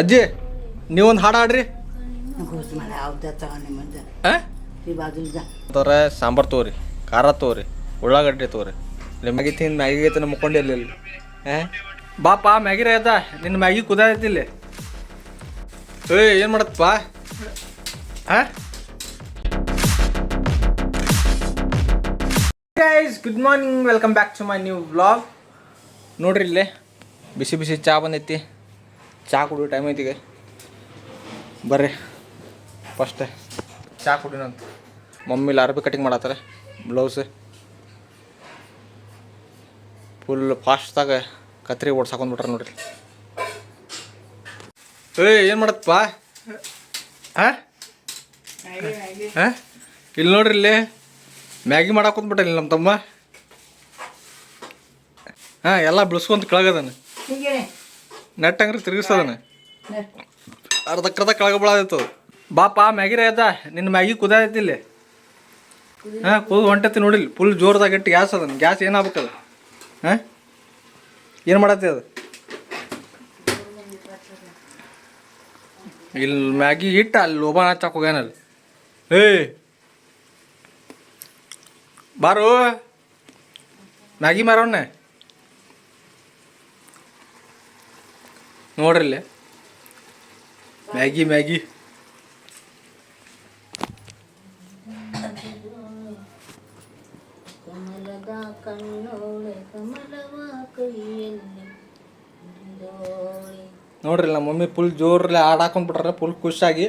ಅಜ್ಜಿ ನೀವೊಂದು ಹಾಡು ಹಾಡ್ರಿ. ತೋರ ಸಾಂಬಾರು ತಗೋರಿ, ಖಾರ ತಗೋರಿ, ಉಳ್ಳಾಗಡ್ಡಿ ತಗೋರಿ. ಮ್ಯಾಗಿ ತಿಂದು ಮ್ಯಾಗಿಗೆ ತಿನ್ನ ಮುಕ್ಕೊಂಡಿಲ್ಲ ಇಲ್ಲಿ. ಬಾಪಾ ಮ್ಯಾಗಿರ ಅದ ನಿನ್ನ ಮ್ಯಾಗಿ ಕುದಾಯ್ತಿಲ್ಲ. ಏನು ಮಾಡತ್ತಪ್ಪ? Guys good morning, welcome back to my new vlog. ನೋಡ್ರಿ ಇಲ್ಲೇ ಬಿಸಿ ಬಿಸಿ ಚಹಾ ಬಂದೈತಿ. ಚಹಾ ಕುಡಿಯೋ ಟೈಮ್ ಐತಿಗೆ ಬರ್ರಿ. ಫಸ್ಟ್ ಚಹಾ ಕುಡಿನಂತ ಮಮ್ಮಿಲಿ ಅರ್ಬಿ ಕಟಿಂಗ್ ಮಾಡತ್ತಾರೆ. ಬ್ಲೌಸ್ ಫುಲ್ ಫಾಸ್ಟ್ದಾಗ ಕತ್ರಿ ಓಡ್ಸಾಕೊಂಡ್ಬಿಟ್ರೆ ನೋಡ್ರಿ. ಏನು ಮಾಡತ್ತಪ್ಪ? ಇಲ್ಲಿ ನೋಡ್ರಿ ಇಲ್ಲಿ ಮ್ಯಾಗಿ ಮಾಡಾಕೊಂಡ್ಬಿಟ್ಟ ಇಲ್ಲಿ ನಮ್ಮ ತಮ್ಮ. ಎಲ್ಲ ಬಿಳಿಸ್ಕೊಂತ ಕೆಳಗದಾನ. ನೆಟ್ ಹಂಗ್ರಿ ತಿರುಗಿಸ್ತದನ. ಅರ್ಧಕ್ಕರ್ಧ ಕೆಳಗೆ ಬೀಳಾದಿತ್ತು. ಬಾಪಾ ಮ್ಯಾಗಿರ ಅದ ನಿನ್ನ ಮ್ಯಾಗಿ ಕುದಾಯ್ತಿ ಇಲ್ಲಿ. ಕುದು ಹೊಂಟೈತಿ ನೋಡಿಲ್ಲ. ಫುಲ್ ಜೋರ್ದಾಗ ಇಟ್ಟು ಗ್ಯಾಸ್ ಅದನ್ನ. ಗ್ಯಾಸ್ ಏನಾಗ್ಬೇಕದ? ಏನು ಮಾಡತ್ತಿ ಅದು? ಇಲ್ಲಿ ಮ್ಯಾಗಿ ಇಟ್ಟು ಅಲ್ಲಿ ಲೋಬಾನ ಹಚ್ಚಾಕ ಹೋಗ್ಯಾನಲ್ಲಿ. ಬಾರು ಮ್ಯಾಗಿ ಮಾರವನ್ನೆ ನೋಡ್ರಿಲ್ಲ. ಮ್ಯಾಗಿ ಮ್ಯಾಗಿ ನೋಡ್ರಿ ನಮ್ಮ ಮಮ್ಮಿ ಫುಲ್ ಜೋರಲ್ಲಿ ಹಾಡು ಹಾಕೊಂಡ್ಬಿಟ್ರೆ ಫುಲ್ ಖುಷಿಯಾಗಿ.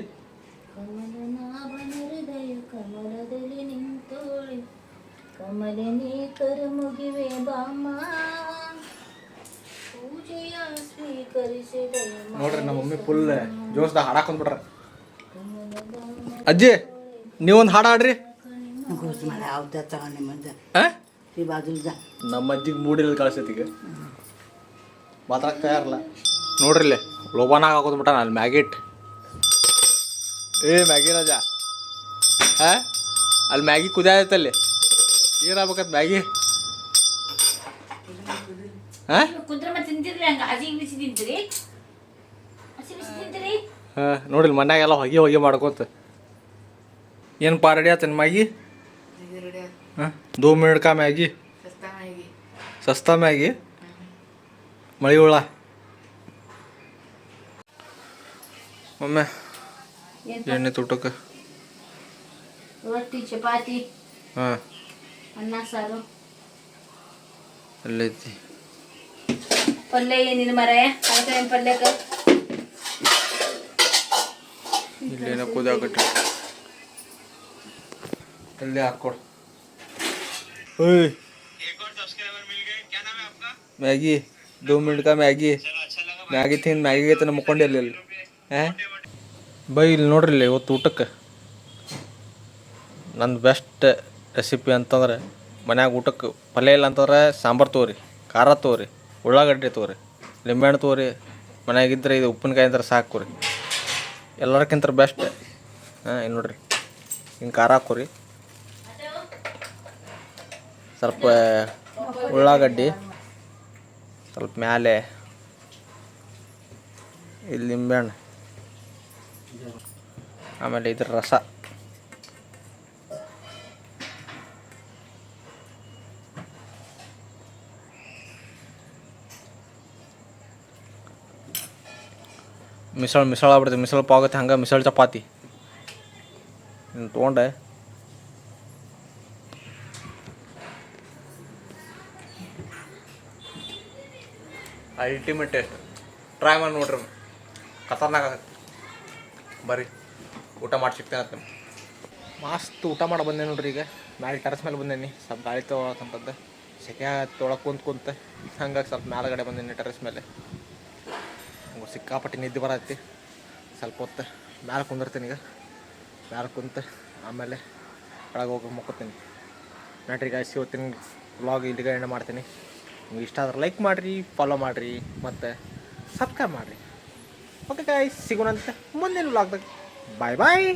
ನೋಡ್ರಿ ನಮ್ಮ ಮಮ್ಮಿ ಫುಲ್ ಜೋಸ್ದಾಗ ಹಾಡಾಕೊಂಡ್ಬಿಟ್ರ. ಅಜ್ಜಿ ನೀವೊಂದು ಹಾಡು ಹಾಡ್ರಿ. ನಮ್ಮ ಅಜ್ಜಿಗೆ ಮೂಡಿಲ್ಲ ಕಳ್ಸೈತಿಗ ಮಾತಾಡಕ್ ತಯಾರಲ್ಲ. ನೋಡ್ರಿಲ್ಲೇ ಲೋಬಾನಾಗ ಹಾಕೋದ್ಬಿಟ್ಟ ಅಲ್ಲಿ ಮ್ಯಾಗಿಟ್. ಮ್ಯಾಗಿ ರಾಜ ಅಲ್ಲಿ ಮ್ಯಾಗಿ ಕುದಿಯಾಯ್ತಲ್ಲಿ. ಏನಾಗ್ಬೇಕತ್ ಮ್ಯಾಗಿ? ನೋಡಿಲ್ಲ ಮನ್ಯಾಗೆಲ್ಲ ಹೊಗೆ ಹೊಗೆ ಮಾಡ್ಕೋತ. ಏನಪ್ಪ ರೆಡಿ ಆತ ಮ್ಯಾಗಿ? 2 ಮಿನಿಟ್ ಕಾ ಮ್ಯಾಗಿ. ಸಸ್ತಾ ಮ್ಯಾಗಿ ಮಳಿ ಹುಳ. ಒಮ್ಮೆ ಎಣ್ಣೆ ತುಟಕ್ಕೆ ರೊಟ್ಟಿ ಚಪಾತಿ ಅನ್ನ ಸಾರು ಅಲ್ಲೈತಿ. ಪಲ್ಯ ಏನಿಲ್ಲ ಮರ ಪಲ್ಯಕ ಇಲ್ಲೇನೋ ಕುದಾಕಟ್ಟಿ ಅಲ್ಲೇ ಹಾಕ್ಕೊಡು. ಮ್ಯಾಗಿ 2 ಮಿನಿಟ್ ಕಾ ಮ್ಯಾಗಿ. ಮ್ಯಾಗಿ ತಿಂದು ಮ್ಯಾಗಿಗೆ ತನ ಮುಕ್ಕೊಂಡಿಲ್ಲ ಇಲ್ಲಿ. ಬೈ ಇಲ್ಲಿ ನೋಡ್ರಿ ಇಲ್ಲಿ ಇವತ್ತು ಊಟಕ್ಕೆ ನಂದು ಬೆಸ್ಟ್ ರೆಸಿಪಿ ಅಂತಂದ್ರೆ ಮನ್ಯಾಗ ಊಟಕ್ಕೆ ಪಲ್ಯ ಇಲ್ಲ ಅಂತಂದ್ರೆ ಸಾಂಬಾರು ತಗೋರಿ, ಖಾರ ತಗೋರಿ, ಉಳ್ಳಾಗಡ್ಡಿ ತಗೋರಿ, ಲಿಂಬೆಹಣ್ಣು ತಗೋರಿ. ಮನ್ಯಾಗಿದ್ದರೆ ಇದು ಉಪ್ಪಿನಕಾಯಿ ಅಂದ್ರೆ ಸಾಕು ರೀ. ಎಲ್ಲರ್ಕಿಂತ ಬೆಸ್ಟ್. ಇಲ್ಲಿ ನೋಡ್ರಿ ಹಿಂಗೆ ಖಾರ ಹಾಕೋರಿ, ಸ್ವಲ್ಪ ಉಳ್ಳಾಗಡ್ಡಿ, ಸ್ವಲ್ಪ ಮ್ಯಾಲೆ ಇಲ್ಲಿ ಲಿಂಬೆಹಣ್ಣು, ಆಮೇಲೆ ಇದ್ರ ರಸ. ಮಿಸಳು ಆಗ್ಬಿಡ್ತೀವಿ. ಮಿಸಳು ಪಾವಗತ್ತೆ ಹಂಗೆ ಮಿಸಳು ಚಪಾತಿ ಇನ್ನು ತೊಗೊಂಡೆ ಅಲ್ಟಿಮೇಟ್ ಟೇಸ್ಟ್. ಟ್ರೈ ಮಾಡಿ ನೋಡ್ರಿ, ಖತರ್ನಾಕ್ ಆಗತ್ತೆ. ಬರ್ರಿ ಊಟ ಮಾಡಿ ಸಿಗ್ತೇನೆ ಅಂತ. ಮಸ್ತ್ ಊಟ ಮಾಡಿ ಬಂದೆ ನೋಡ್ರಿ. ಈಗ ಮ್ಯಾಲೆ ಟೆರಸ್ ಮೇಲೆ ಬಂದೇನಿ. ಸ್ವಲ್ಪ ಗಾಳಿ ತೊಗೊಳಕಂತದ್ದು ಸೆಕೆ ತೊಗೊಳಕ್ಕೆ ಕುಂತ ಹಂಗಾಗಿ ಸ್ವಲ್ಪ ಮ್ಯಾಲಗಡೆ ಬಂದೇನಿ ಟೆರಸ್ ಮೇಲೆ. ಸಿಕ್ಕಾಪಟ್ಟಿ ನಿದ್ದೆ ಬರತ್ತಿ. ಸ್ವಲ್ಪ ಹೊತ್ತು ಮ್ಯಾಲೆ ಕುಂದಿರ್ತೀನಿ. ಈಗ ಮ್ಯಾಲೆ ಕುಂತ ಆಮೇಲೆ ಕೆಳಗೆ ಹೋಗಿ ಮುಕ್ಕೋತೀನಿ. ನೋಡ್ರಿ ಗಾಯ್ಸ್ ಇವತ್ತಿನ ವ್ಲಾಗ್ ಇಲ್ಲಿಗೆ ಎಂಡ್ ಮಾಡ್ತೀನಿ. ನಿಮ್ಗೆ ಇಷ್ಟ ಆದ್ರೆ ಲೈಕ್ ಮಾಡಿರಿ, ಫಾಲೋ ಮಾಡಿರಿ ಮತ್ತು ಸಬ್ಸ್ಕ್ರೈಬ್ ಮಾಡಿರಿ. ಓಕೆ ಗಾಯ್ಸ್, ಸಿಗೋಣಂತೆ ಮುಂದಿನ ವ್ಲಾಗ್ದಾಗ. ಬಾಯ್ ಬಾಯ್.